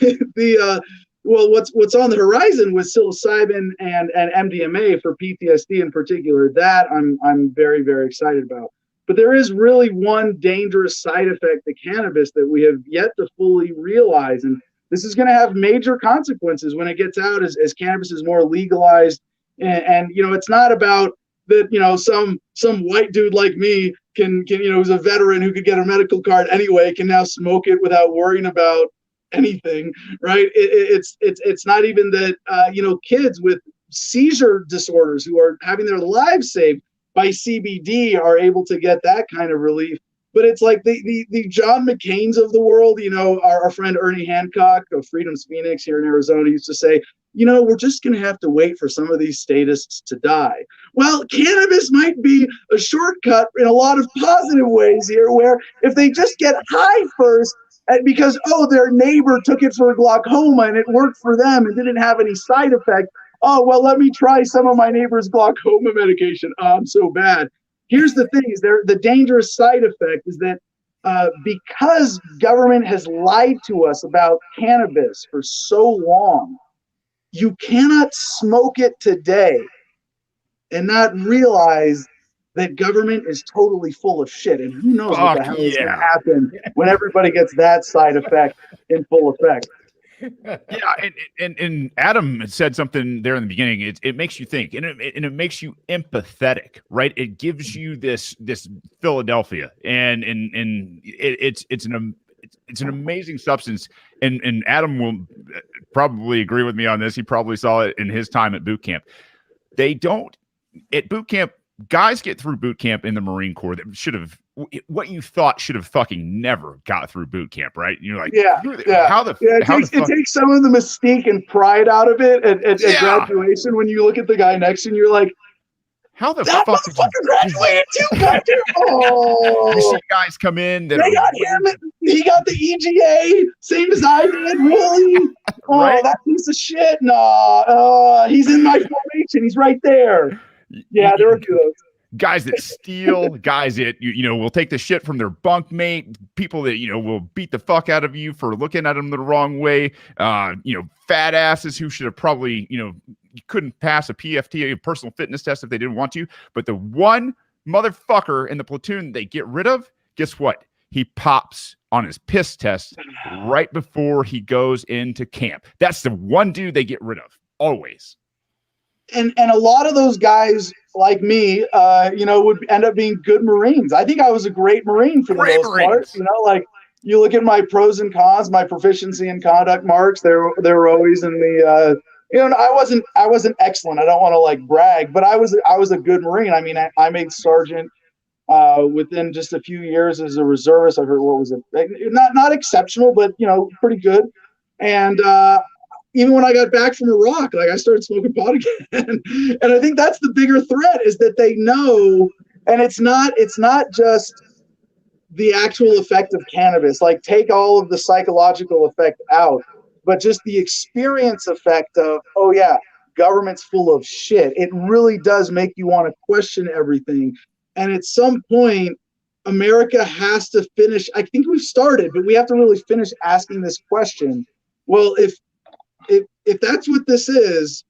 well, what's on the horizon with psilocybin and MDMA for PTSD in particular, that I'm very, very excited about. But there is really one dangerous side effect to cannabis that we have yet to fully realize. And this is going to have major consequences when it gets out as cannabis is more legalized. And it's not about that, some white dude like me can who's a veteran who could get a medical card anyway, can now smoke it without worrying about anything, right? It's not even that, kids with seizure disorders who are having their lives saved by CBD are able to get that kind of relief. But it's like the John McCain's of the world, our friend Ernie Hancock of Freedom's Phoenix here in Arizona used to say, we're just going to have to wait for some of these statists to die. Well, cannabis might be a shortcut in a lot of positive ways here, where if they just get high first, because, their neighbor took it for glaucoma and it worked for them and didn't have any side effect. Oh, well, let me try some of my neighbor's glaucoma medication. Oh, I'm so bad. Here's the thing: the dangerous side effect is that because government has lied to us about cannabis for so long, you cannot smoke it today and not realize that government is totally full of shit. And who knows what the hell is going to happen when everybody gets that side effect in full effect. Yeah, and Adam said something there in the beginning. It makes you think, and it makes you empathetic, right? It gives you this Philadelphia, and it's an amazing substance. And Adam will probably agree with me on this. He probably saw it in his time at boot camp. They don't at boot camp. Guys get through boot camp in the Marine Corps that should have, what you thought should have fucking never got through boot camp, right? And you're like, it takes some of the mystique and pride out of it at graduation. When you look at the guy next to you, you're like, how the that fuck motherfucker graduated too, goddamn! Oh, you see guys come in. They got him. He got the EGA, same as I did. Really? Oh, right? That piece of shit. No, he's in my formation. He's right there. Yeah, there are those guys that steal, guys that will take the shit from their bunkmate, people that will beat the fuck out of you for looking at them the wrong way. Fat asses who should have probably you couldn't pass a PFT, a personal fitness test, if they didn't want to. But the one motherfucker in the platoon they get rid of, guess what? He pops on his piss test right before he goes into camp. That's the one dude they get rid of always. And a lot of those guys like me, would end up being good Marines. I think I was a great Marine for the most part. Like you look at my pros and cons, my proficiency and conduct marks. They're always in the. I wasn't excellent. I don't want to like brag, but I was a good Marine. I mean, I made sergeant within just a few years as a reservist. I heard what was it? Not exceptional, but pretty good. And even when I got back from Iraq, like I started smoking pot again. And I think that's the bigger threat, is that they know, and it's not just the actual effect of cannabis, like take all of the psychological effect out, but just the experience effect of, oh yeah, government's full of shit. It really does make you want to question everything. And at some point, America has to finish, I think we've started, but we have to really finish asking this question. Well, if that's what this is,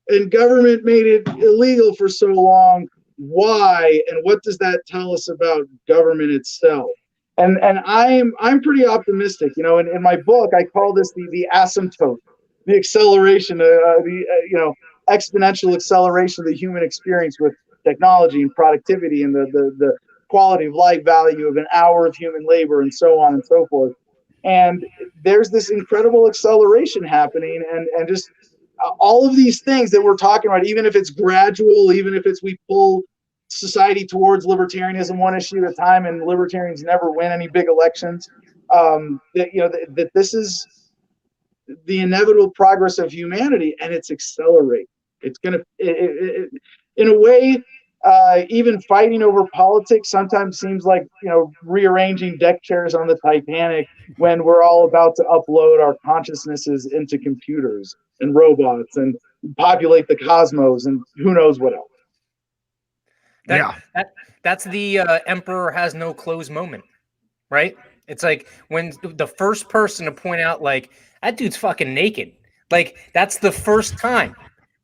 and government made it illegal for so long, why, and what does that tell us about government itself? And I'm pretty optimistic. In my book, I call this the asymptote, the acceleration, exponential acceleration of the human experience with technology and productivity and the quality of life value of an hour of human labor and so on and so forth. And there's this incredible acceleration happening, and just all of these things that we're talking about, even if it's gradual, even if we pull society towards libertarianism one issue at a time, and libertarians never win any big elections, that this is the inevitable progress of humanity, and it's accelerating. It's going to, in a way, even fighting over politics sometimes seems like, rearranging deck chairs on the Titanic when we're all about to upload our consciousnesses into computers and robots and populate the cosmos and who knows what else. That's the emperor has no clothes moment. right? It's like when the first person to point out, like, that dude's fucking naked. Like, that's the first time,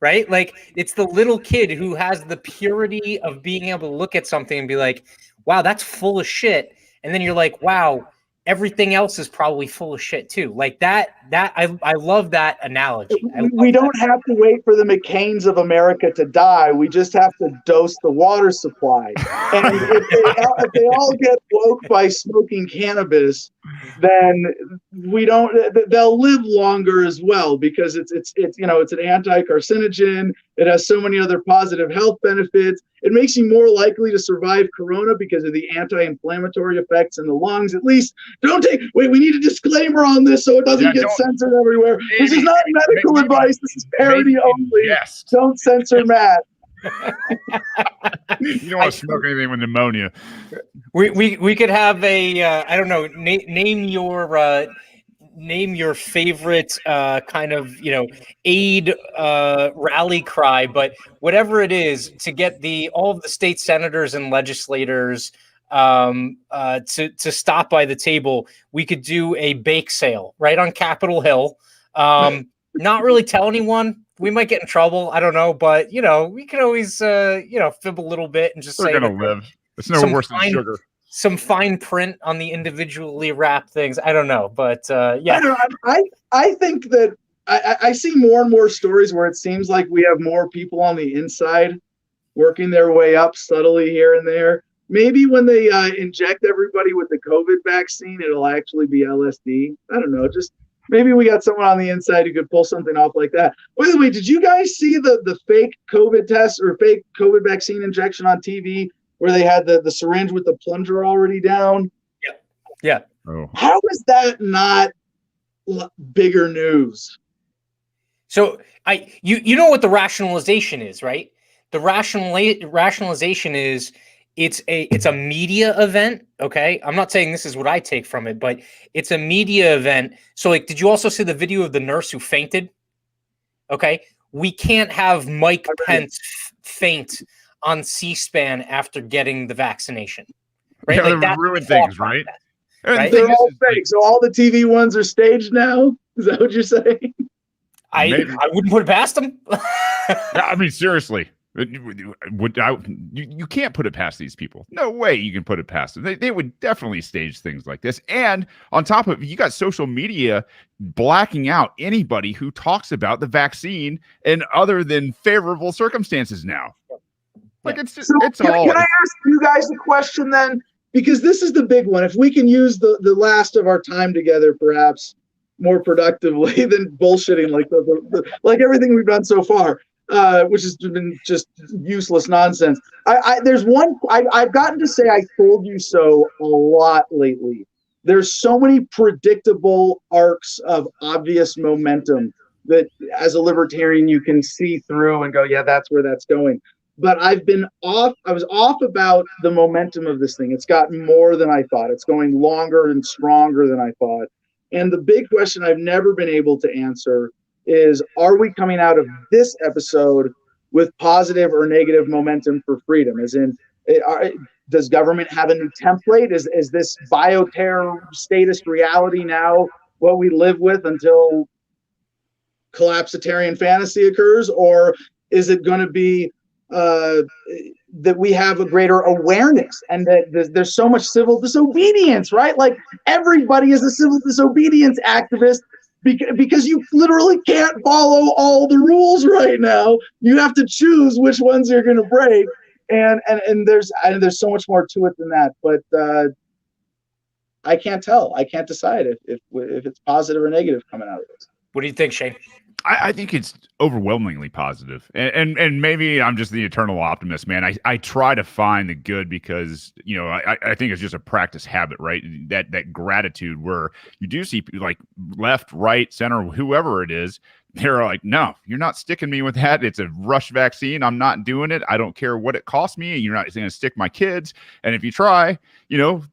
right? Like, it's the little kid who has the purity of being able to look at something and be like, wow, that's full of shit. And then you're like, wow, everything else is probably full of shit too. Like I love that analogy. We don't have to wait for the McCains of America to die. We just have to dose the water supply. And if they all get woke by smoking cannabis, then they'll live longer as well, because it's an anti-carcinogen. It has so many other positive health benefits. It makes you more likely to survive corona because of the anti-inflammatory effects in the lungs. At least we need a disclaimer on this so it doesn't get censored everywhere. This is not medical advice. This is parody only. Yes. Don't censor Matt. You don't want to smoke anything with pneumonia. We could have a I don't know, name your favorite kind of aid rally cry, but whatever it is, to get all of the state senators and legislators to stop by the table. We could do a bake sale right on Capitol Hill. Not really tell anyone. We might get in trouble. I don't know, but we can always fib a little bit and just say they're gonna live. It's no worse than sugar. Some fine print on the individually wrapped things. I don't know, but yeah. I think that I see more and more stories where it seems like we have more people on the inside working their way up subtly here and there. Maybe when they inject everybody with the COVID vaccine, it'll actually be LSD. I don't know. Just maybe we got someone on the inside who could pull something off like that. By the way, did you guys see the fake COVID test or fake COVID vaccine injection on TV where they had the syringe with the plunger already down? Yeah. Oh. How is that not bigger news? So you know what the rationalization is, right? The rationalization is it's a media event. Okay, I'm not saying this is what I take from it, but it's a media event. So like, did you also see the video of the nurse who fainted? Okay, we can't have Mike Pence faint on C-SPAN after getting the vaccination, right? Yeah, like that ruin things, right? Right? They're all fake. So all the TV ones are staged now? Is that what you're saying? I wouldn't put it past them. I mean, seriously. You can't put it past these people. No way you can put it past them. They would definitely stage things like this. And on top of it, you got social media blacking out anybody who talks about the vaccine in other than favorable circumstances now. Like it's just, can I ask you guys a question then? Because this is the big one. If we can use the last of our time together, perhaps more productively than bullshitting like everything we've done so far. Which has been just useless nonsense. There's one I've gotten to say I told you so a lot lately. There's so many predictable arcs of obvious momentum that as a libertarian you can see through and go, yeah, that's where that's going. But I was off about the momentum of this thing. It's gotten more than I thought. It's going longer and stronger than I thought. And the big question I've never been able to answer is, are we coming out of this episode with positive or negative momentum for freedom? As in, does government have a new template? Is this bioterror statist reality now what we live with until collapsitarian fantasy occurs? Or is it going to be that we have a greater awareness and that there's so much civil disobedience, right? Like everybody is a civil disobedience activist because you literally can't follow all the rules right now. You have to choose which ones you're going to break. And there's so much more to it than that. But I can't tell. I can't decide if it's positive or negative coming out of this. What do you think, Shane? I think it's overwhelmingly positive. And maybe I'm just the eternal optimist, man. I try to find the good because, I think it's just a practice habit, right? That gratitude where you do see people like left, right, center, whoever it is, they're like, no, you're not sticking me with that. It's a rush vaccine. I'm not doing it. I don't care what it costs me. You're not going to stick my kids. And if you try,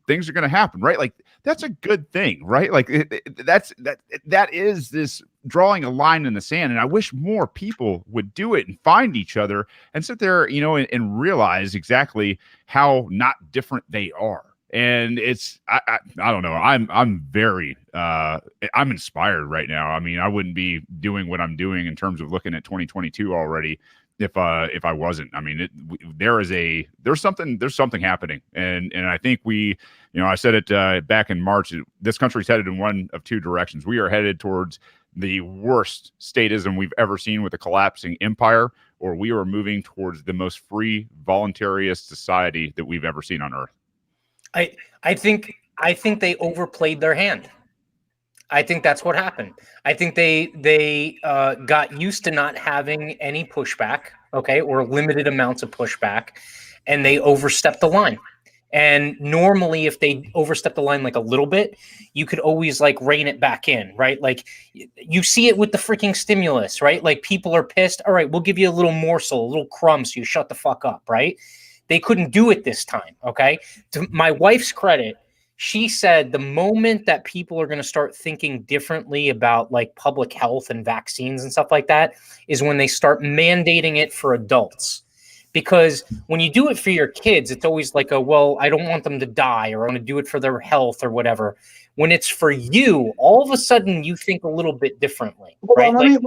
things are going to happen, right? Like that's a good thing, right? Like that is this drawing a line in the sand. And I wish more people would do it and find each other and sit there, and realize exactly how not different they are. And I don't know. I'm very I'm inspired right now. I mean, I wouldn't be doing what I'm doing in terms of looking at 2022 already if I wasn't. I mean, there's something happening, and I think I said it back in March. This country's headed in one of two directions. We are headed towards the worst statism we've ever seen with a collapsing empire, or we are moving towards the most free, voluntarist society that we've ever seen on Earth. I think they overplayed their hand. I think that's what happened. I think they got used to not having any pushback, okay, or limited amounts of pushback, and they overstepped the line. And normally, if they overstep the line like a little bit, you could always like rein it back in, right? Like you see it with the freaking stimulus, right? Like people are pissed. All right, we'll give you a little morsel, a little crumb, so you shut the fuck up, right? They couldn't do it this time, okay? To my wife's credit, she said the moment that people are going to start thinking differently about like public health and vaccines and stuff like that is when they start mandating it for adults. Because when you do it for your kids, it's always like, well, I don't want them to die, or I want to do it for their health or whatever. When it's for you, all of a sudden you think a little bit differently. Well, right?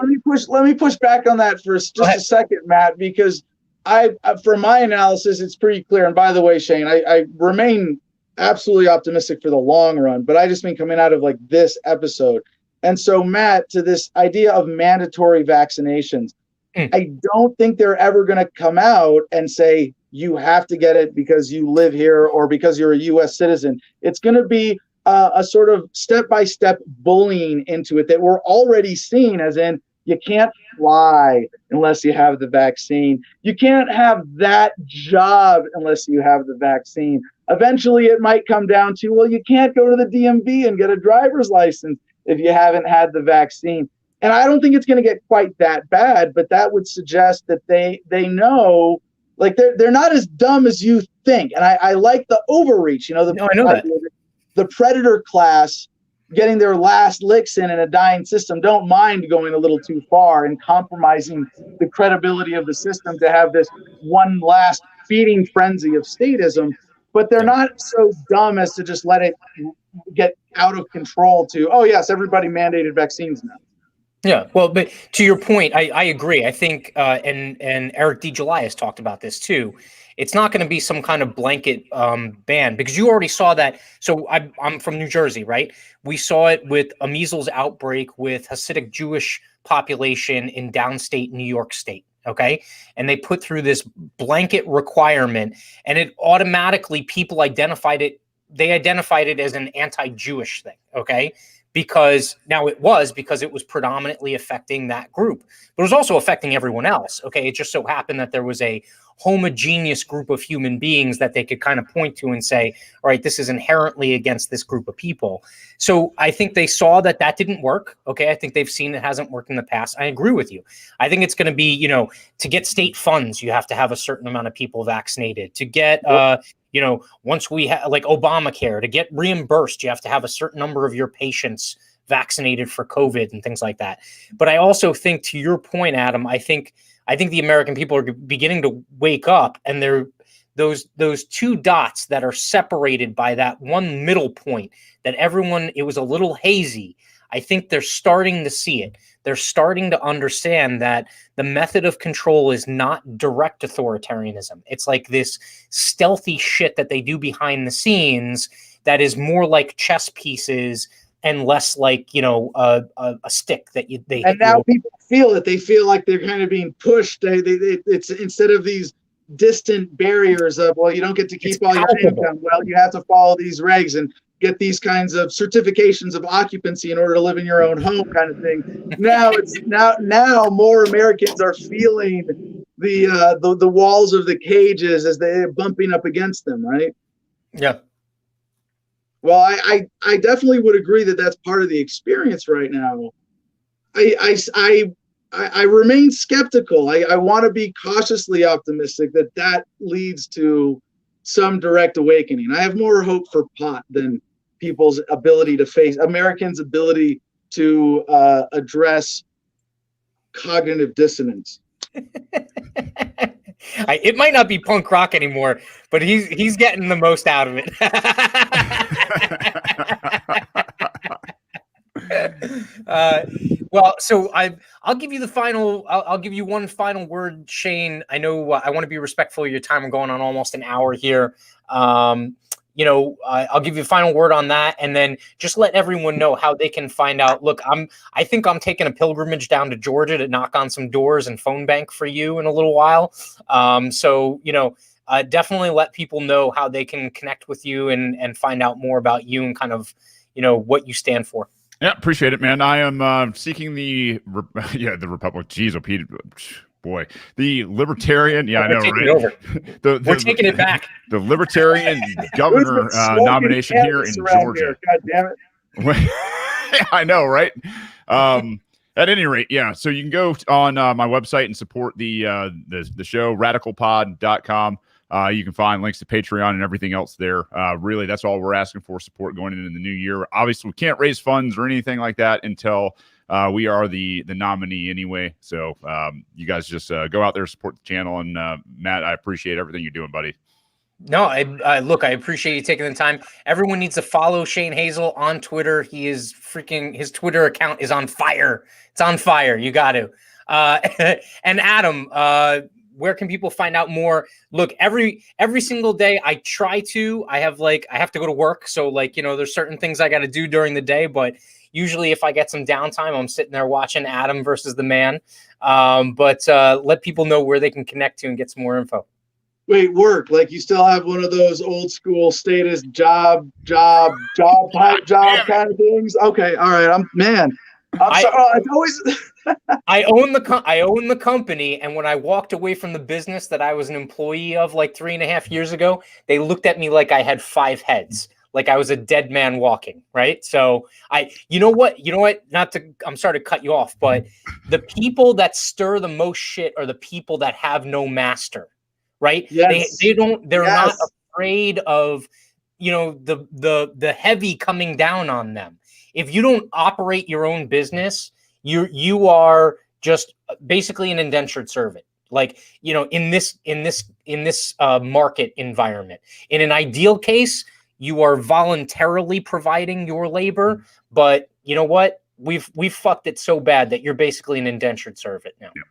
Let me push back on that for just a second, Matt, because from my analysis, it's pretty clear. And by the way, Shane, I remain absolutely optimistic for the long run, but I just mean coming out of like this episode. And so, Matt, to this idea of mandatory vaccinations, I don't think they're ever going to come out and say you have to get it because you live here or because you're a U.S. citizen. It's going to be a sort of step-by-step bullying into it that we're already seeing, as in you can't fly unless you have the vaccine. You can't have that job unless you have the vaccine. Eventually, it might come down to, well, you can't go to the DMV and get a driver's license if you haven't had the vaccine. And I don't think it's going to get quite that bad, but that would suggest that they know, like they're not as dumb as you think. And I like the overreach, I know that. The predator class getting their last licks in a dying system don't mind going a little too far and compromising the credibility of the system to have this one last feeding frenzy of statism. But they're not so dumb as to just let it get out of control to, oh, yes, everybody mandated vaccines now. Yeah, well, but to your point, I agree. I think, and Eric DeJuly has talked about this too. It's not going to be some kind of blanket ban, because you already saw that. So I'm from New Jersey, right? We saw it with a measles outbreak with Hasidic Jewish population in downstate New York State. Okay. And they put through this blanket requirement, and it automatically people identified it. They identified it as an anti-Jewish thing. Okay. Because it was predominantly affecting that group, but it was also affecting everyone else. Okay. It just so happened that there was a homogeneous group of human beings that they could kind of point to and say, all right, this is inherently against this group of people. So I think they saw that didn't work. Okay. I think they've seen it hasn't worked in the past. I agree with you. I think it's going to be, to get state funds, you have to have a certain amount of people vaccinated. To get, once we have like Obamacare, to get reimbursed, you have to have a certain number of your patients vaccinated for COVID and things like that. But I also think, to your point, Adam, I think the American people are beginning to wake up, and they're those two dots that are separated by that one middle point that it was a little hazy. I think they're starting to see it. They're starting to understand that the method of control is not direct authoritarianism. It's like this stealthy shit that they do behind the scenes that is more like chess pieces and less like, a stick that they. And now people feel it. They feel like they're kind of being pushed. It's instead of these distant barriers of, well, you don't get to keep all your income. Well, you have to follow these regs and get these kinds of certifications of occupancy in order to live in your own home, kind of thing. Now now more Americans are feeling the walls of the cages as they're bumping up against them, right? Yeah. Well, I definitely would agree that that's part of the experience right now. I remain skeptical. I want to be cautiously optimistic that leads to some direct awakening. I have more hope for pot than people's ability to face Americans' ability to address cognitive dissonance. It might not be punk rock anymore, but he's getting the most out of it. Well, so I'll give you the final. I'll give you one final word, Shane. I know I want to be respectful of your time. I'm going on almost an hour here. I'll give you a final word on that, and then just let everyone know how they can find out. Look, I think I'm taking a pilgrimage down to Georgia to knock on some doors and phone bank for you in a little while. Definitely let people know how they can connect with you and find out more about you and kind of, what you stand for. Yeah, appreciate it, man. I am seeking the Republic. Jeez, boy, the Libertarian. Yeah, I know, right? We're taking it back. The Libertarian governor nomination here in Georgia. God damn it! I know, right? At any rate, yeah. So you can go on my website and support the show, radicalpod.com. You can find links to Patreon and everything else there. Really, that's all we're asking for, support going into the new year. Obviously, we can't raise funds or anything like that until we are the nominee anyway. So you guys just go out there, support the channel. And Matt, I appreciate everything you're doing, buddy. No, I appreciate you taking the time. Everyone needs to follow Shane Hazel on Twitter. His Twitter account is on fire. It's on fire. You got to. And Adam, where can people find out more? Look, every single day I have to go to work. So there's certain things I got to do during the day, but usually if I get some downtime, I'm sitting there watching Adam versus the Man. But let people know where they can connect to and get some more info. Wait, work? Like you still have one of those old school status job kind of things? Okay, all right. I'm sorry. It's always. I own the company, and when I walked away from the business that I was an employee of 3.5 years ago, they looked at me like I had 5 heads, like I was a dead man walking. Right? So you know what? I'm sorry to cut you off, but the people that stir the most shit are the people that have no master. Right? Yes. They're not afraid of, the heavy coming down on them. If you don't operate your own business, you are just basically an indentured servant. In this market environment. In an ideal case, you are voluntarily providing your labor, but you know what? We've fucked it so bad that you're basically an indentured servant now. Yeah.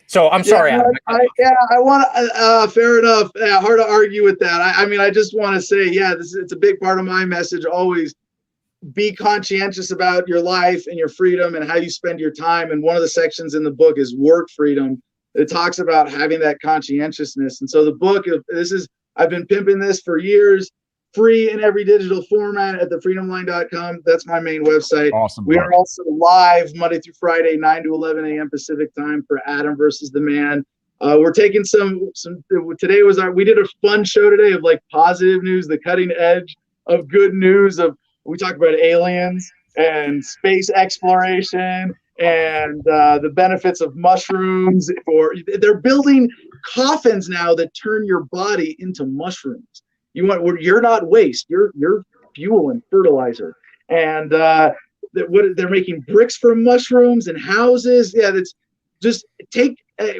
So I'm sorry, Adam. I want to. Fair enough. Hard to argue with that. I just want to say, it's a big part of my message. Always be conscientious about your life and your freedom and how you spend your time. And one of the sections in the book is work freedom. It talks about having that conscientiousness. And so the book, I've been pimping this for years. Free in every digital format at thefreedomline.com. That's my main website. Awesome. We are also live Monday through Friday, 9 to 11 a.m. Pacific time for Adam versus the Man. We're taking today we did a fun show today of positive news, the cutting edge of good news we talked about aliens and space exploration and the benefits of mushrooms. They're building coffins now that turn your body into mushrooms. You're not waste. You're fuel and fertilizer. And they're making bricks from mushrooms and houses. Yeah, that's just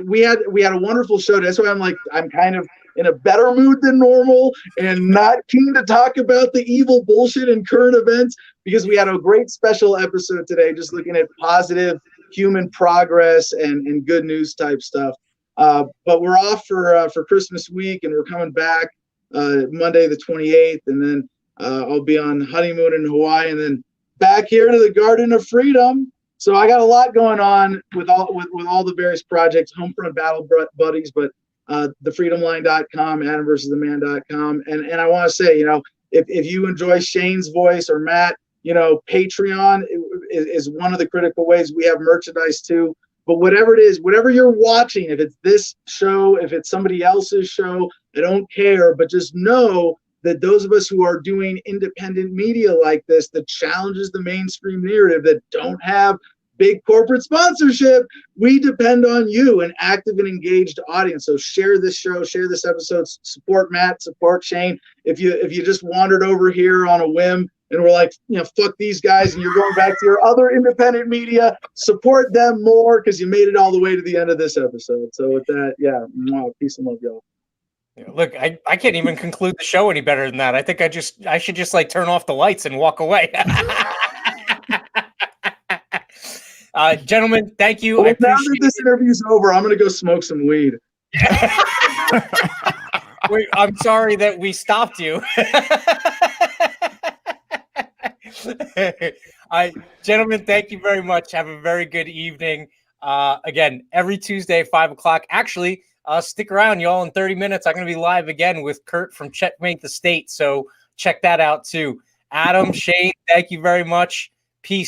we had a wonderful show. That's why I'm kind of in a better mood than normal and not keen to talk about the evil bullshit and current events, because we had a great special episode today, just looking at positive human progress and good news type stuff. But we're off for Christmas week, and we're coming back Monday the 28th, and then I'll be on honeymoon in Hawaii, and then back here to the Garden of Freedom. So I got a lot going on with all the various projects, Homefront Battle Buddies, but thefreedomline.com, adamversustheman.com, and I want to say, if you enjoy Shane's voice or Matt, Patreon is one of the critical ways. We have merchandise too. But whatever it is, whatever you're watching, if it's this show, if it's somebody else's show, I don't care. But just know that those of us who are doing independent media like this, that challenges the mainstream narrative, that don't have big corporate sponsorship, we depend on you, an active and engaged audience. So share this show, share this episode, support Matt, support Shane. If you just wandered over here on a whim, and we're like, fuck these guys, and you're going back to your other independent media, support them more because you made it all the way to the end of this episode. So with that, yeah, peace and love, y'all. Look, I can't even conclude the show any better than that. I think I should just like turn off the lights and walk away. Gentlemen, thank you. Well, I now appreciate that this interview's over, I'm gonna go smoke some weed. I'm sorry that we stopped you. Gentlemen, thank you very much. Have a very good evening. Again, every Tuesday, 5 o'clock. Actually, stick around, y'all. In 30 minutes, I'm going to be live again with Kurt from Checkmate the State. So check that out too. Adam, Shane, thank you very much. Peace.